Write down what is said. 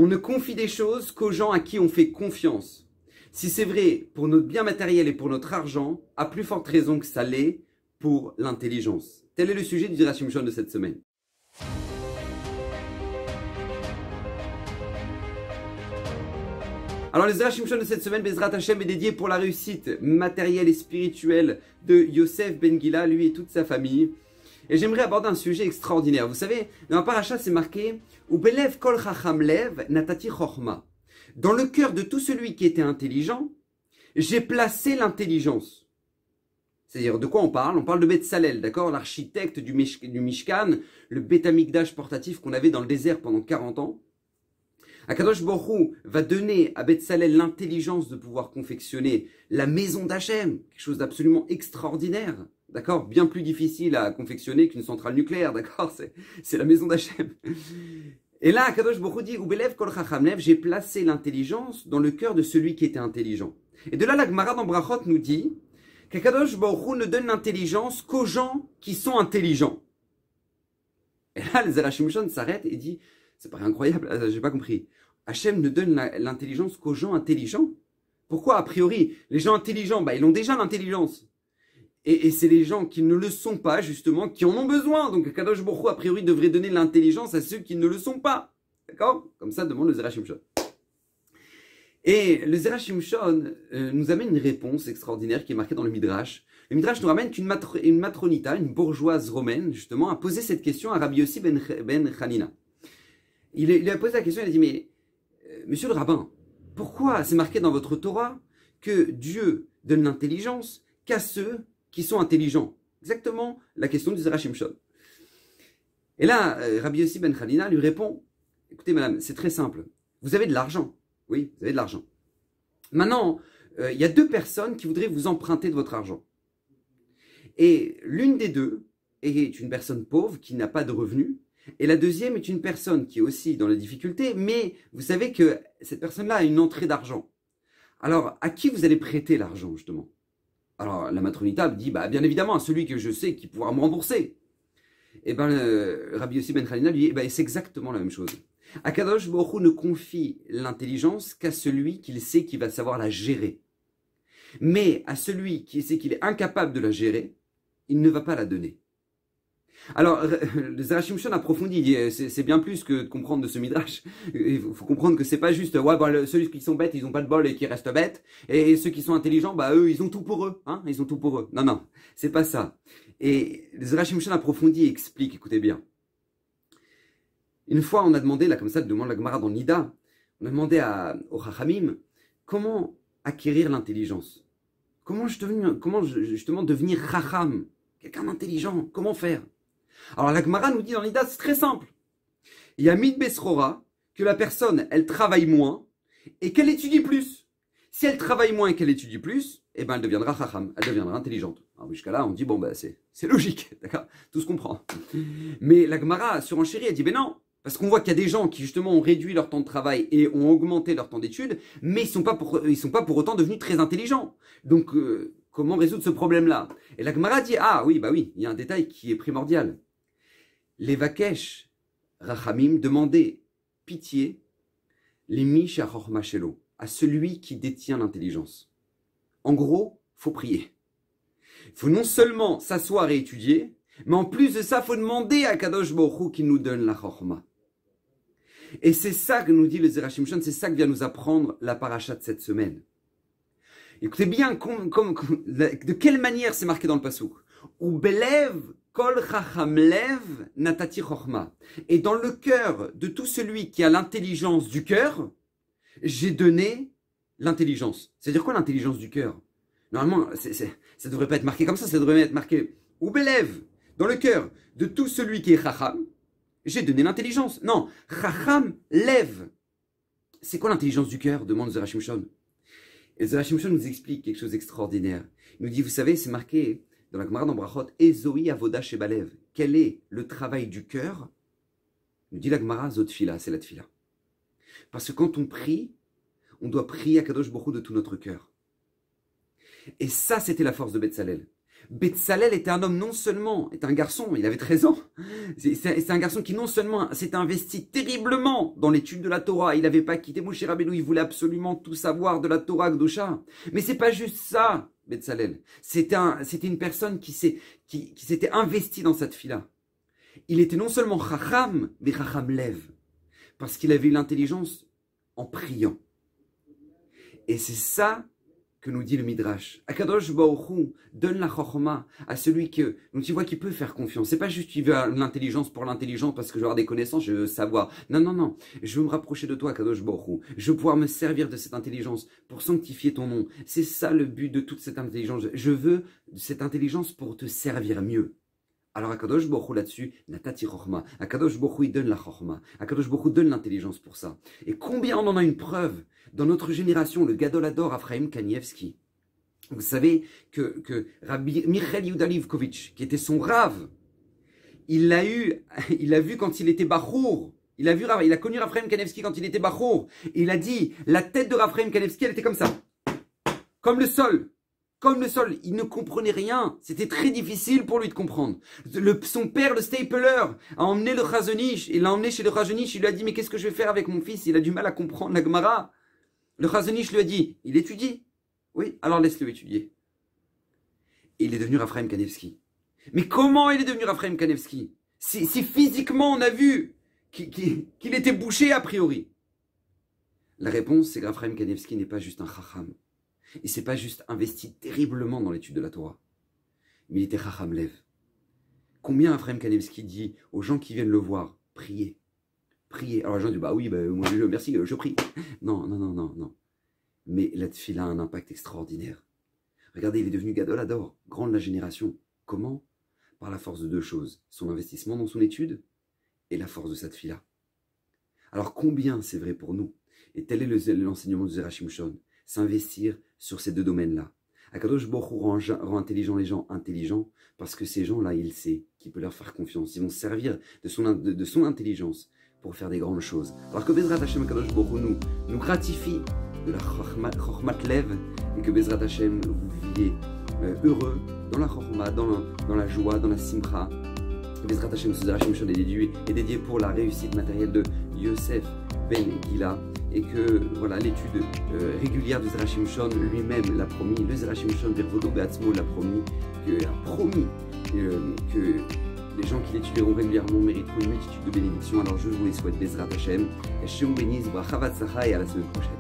on ne confie des choses qu'aux gens à qui on fait confiance. Si c'est vrai pour notre bien matériel et pour notre argent, à plus forte raison que ça l'est pour l'intelligence. Tel est le sujet du Zera Shimshon de cette semaine. Alors le Zera Shimshon de cette semaine, Bezrat Hashem, est dédié pour la réussite matérielle et spirituelle de Yosef Ben Gila, lui et toute sa famille. Et j'aimerais aborder un sujet extraordinaire. Vous savez, dans la paracha, c'est marqué « Ubelev kol chacham lev natati chochma ». Dans le cœur de tout celui qui était intelligent, j'ai placé l'intelligence. C'est-à-dire, de quoi on parle? On parle de Betzalel, d'accord? L'architecte du Mishkan, le Beth Amikdash portatif qu'on avait dans le désert pendant 40 ans. Akadosh Baruch Hu va donner à Betzalel l'intelligence de pouvoir confectionner la maison d'Hachem, quelque chose d'absolument extraordinaire, d'accord? Bien plus difficile à confectionner qu'une centrale nucléaire, d'accord? C'est la maison d'Hachem. Et là, Akadosh Baruch Hu dit, Ubelev kol chacham lev, j'ai placé l'intelligence dans le cœur de celui qui était intelligent. Et de là, la Gemara dans Brachot nous dit qu'Akadosh Baruch Hu ne donne l'intelligence qu'aux gens qui sont intelligents. Et là, le Zera Shimshon s'arrête et dit, c'est pas incroyable, j'ai pas compris. Hachem ne donne l'intelligence qu'aux gens intelligents. Pourquoi, a priori, les gens intelligents, ils ont déjà l'intelligence. Et c'est les gens qui ne le sont pas, justement, qui en ont besoin. Donc, Kadosh Baruch Hu, a priori, devrait donner l'intelligence à ceux qui ne le sont pas. D'accord? Comme ça, demande le Zera Shimshon. Et le Zera Shimshon nous amène une réponse extraordinaire qui est marquée dans le Midrash. Le Midrash nous ramène qu'une matronita, une bourgeoise romaine, justement, a posé cette question à Rabbi Yossi ben Hanina. Il a posé la question, il a dit, mais monsieur le rabbin, pourquoi c'est marqué dans votre Torah que Dieu donne l'intelligence qu'à ceux qui sont intelligents? Exactement la question du Zera Shimshon. Et là, Rabbi Yossi ben Hanina lui répond, écoutez madame, c'est très simple, vous avez de l'argent, oui, vous avez de l'argent. Maintenant, il y a deux personnes qui voudraient vous emprunter de votre argent. Et l'une des deux est une personne pauvre qui n'a pas de revenus, et la deuxième est une personne qui est aussi dans la difficulté, mais vous savez que cette personne-là a une entrée d'argent. Alors, à qui vous allez prêter l'argent, justement? Alors, la matronita dit, bien évidemment, à celui que je sais qui pourra me rembourser. Et Rabbi Yossi ben Hanina lui dit, c'est exactement la même chose. Akadosh Baruch Hu ne confie l'intelligence qu'à celui qu'il sait qui va savoir la gérer. Mais à celui qui sait qu'il est incapable de la gérer, il ne va pas la donner. Alors, le Zera Shimshon approfondit, il dit, c'est bien plus que de comprendre de ce midrash. Il faut comprendre que c'est pas juste, ceux qui sont bêtes, ils ont pas de bol et qui restent bêtes, et ceux qui sont intelligents, eux, ils ont tout pour eux, hein, ils ont tout pour eux. Non, c'est pas ça. Et le Zera Shimshon approfondit et explique, écoutez bien. Une fois, on a demandé, là, comme ça, demande la Gemara dans Nida, on a demandé au Chachamim, comment acquérir l'intelligence? Comment justement devenir Chacham? Quelqu'un d'intelligent, comment faire? Alors la Gemara nous dit dans l'Ida, c'est très simple. Il y a Mid Besrora, que la personne, elle travaille moins et qu'elle étudie plus. Si elle travaille moins et qu'elle étudie plus, elle deviendra Chacham, elle deviendra intelligente. Alors jusqu'à là, on dit, c'est logique, d'accord? Tout se comprend. Mais la Gemara surenchérit, elle dit, non, parce qu'on voit qu'il y a des gens qui justement ont réduit leur temps de travail et ont augmenté leur temps d'études, mais ils sont pas pour autant devenus très intelligents. Donc, comment résoudre ce problème-là? Et la Gemara dit, oui, il y a un détail qui est primordial. Les Vakesh, Rachamim, demandaient pitié, les Mish à Chormachelo, à celui qui détient l'intelligence. En gros, faut prier. Il faut non seulement s'asseoir et étudier, mais en plus de ça, il faut demander à Kadosh Baruch Hu qui nous donne la Chorma. Et c'est ça que nous dit le Zera Shimshon, c'est ça que vient nous apprendre la paracha de cette semaine. Écoutez bien, de quelle manière c'est marqué dans le pasuk. Ubelev kol chacham lev natati chochma. Et dans le cœur de tout celui qui a l'intelligence du cœur, j'ai donné l'intelligence. C'est-à-dire quoi l'intelligence du cœur? Normalement, ça devrait pas être marqué comme ça devrait être marqué Ubelev, dans le cœur de tout celui qui est chacham, j'ai donné l'intelligence. Non, chacham lev. C'est quoi l'intelligence du cœur? Demande Zera Shimshon. Et Zera Shimshon nous explique quelque chose d'extraordinaire. Il nous dit, vous savez, c'est marqué dans la Gemara dans Brachot, Ezoi avoda shebalev. Quel est le travail du cœur? Nous dit la Gemara, Zotfila, c'est la tfila. Parce que quand on prie, on doit prier à Kadosh Baruch Hu de tout notre cœur. Et ça, c'était la force de Betzalel. Betzalel était un homme non seulement, était un garçon, il avait 13 ans, c'est un garçon qui non seulement s'est investi terriblement dans l'étude de la Torah, il n'avait pas quitté Moshe Rabbeinu, il voulait absolument tout savoir de la Torah Gdosha. Mais c'est pas juste ça, Betzalel. C'était une personne qui s'était investie dans cette fila. Il était non seulement Chacham, mais Chacham Lev, parce qu'il avait eu l'intelligence en priant. Et c'est ça que nous dit le Midrash. Akadosh Baruch Hu donne la chokhma à celui que, donc tu vois, qui peut faire confiance. C'est pas juste qu'il veut l'intelligence pour l'intelligence parce que je veux avoir des connaissances, je veux savoir. Non, non, non. Je veux me rapprocher de toi, Akadosh Baruch Hu. Je veux pouvoir me servir de cette intelligence pour sanctifier ton nom. C'est ça le but de toute cette intelligence. Je veux cette intelligence pour te servir mieux. Alors Akadosh Baruch Hu là-dessus, natati chokhma. Akadosh Baruch Hu il donne la chokhma. Akadosh Baruch Hu donne l'intelligence pour ça. Et combien on en a une preuve dans notre génération, le Gadol Hador Ephraim Kanievski. Vous savez que Rabbi Michael Yehuda Livkovitch, qui était son rave, il l'a vu quand il était Bachour. Il a connu Ephraim Kanievski quand il était Bachour. Et il a dit, la tête de Ephraim Kanievski, elle était comme ça. Comme le sol. Comme le sol, il ne comprenait rien. C'était très difficile pour lui de comprendre. Son père, le Stapler, a emmené le Chazonish. Il l'a emmené chez le Chazonish. Il lui a dit, mais qu'est-ce que je vais faire avec mon fils? Il a du mal à comprendre la Gemara. Le Chazonish lui a dit, il étudie. Oui, alors laisse-le étudier. Et il est devenu Ephraim Kanievski. Mais comment il est devenu Ephraim Kanievski? Si physiquement on a vu qu'il était bouché a priori. La réponse, c'est qu'Ephraim Kanievski n'est pas juste un Chacham. Il ne s'est pas juste investi terriblement dans l'étude de la Torah, mais il était Chacham Lev. Combien Ephraim Kanievski dit aux gens qui viennent le voir, priez, priez. Alors les gens disent, bah oui, moi merci, je prie. Non, non, non, non, non. Mais la tefila a un impact extraordinaire. Regardez, il est devenu Gadol Hador, grand de la génération. Comment? Par la force de deux choses, son investissement dans son étude et la force de sa tefila. Alors combien c'est vrai pour nous? Et tel est l'enseignement de Zera Shimshon, s'investir sur ces deux domaines-là. Akadosh Baruch Hu rend intelligent les gens intelligents parce que ces gens-là, il sait qu'il peut leur faire confiance. Ils vont servir de son intelligence pour faire des grandes choses. Alors que Bezrat Hashem Akadosh Baruch Hu nous gratifie de la Chokhmat Lev et que Bezrat Hashem vous viviez heureux dans la Chokhma, dans la joie, dans la Simcha. Bezrat Hashem Zera Shimshon est dédié pour la réussite matérielle de Yosef Ben Gila. Et que voilà, l'étude régulière du Zera Shimshon lui-même l'a promis, le Zera Shimshon Birvodo Beatzmo l'a promis, que les gens qui l'étudieront régulièrement mériteront une multitude de bénédictions. Alors je vous les souhaite Bezrat Hashem, Hashem bénisse, Bracha Vatsacha et à la semaine prochaine.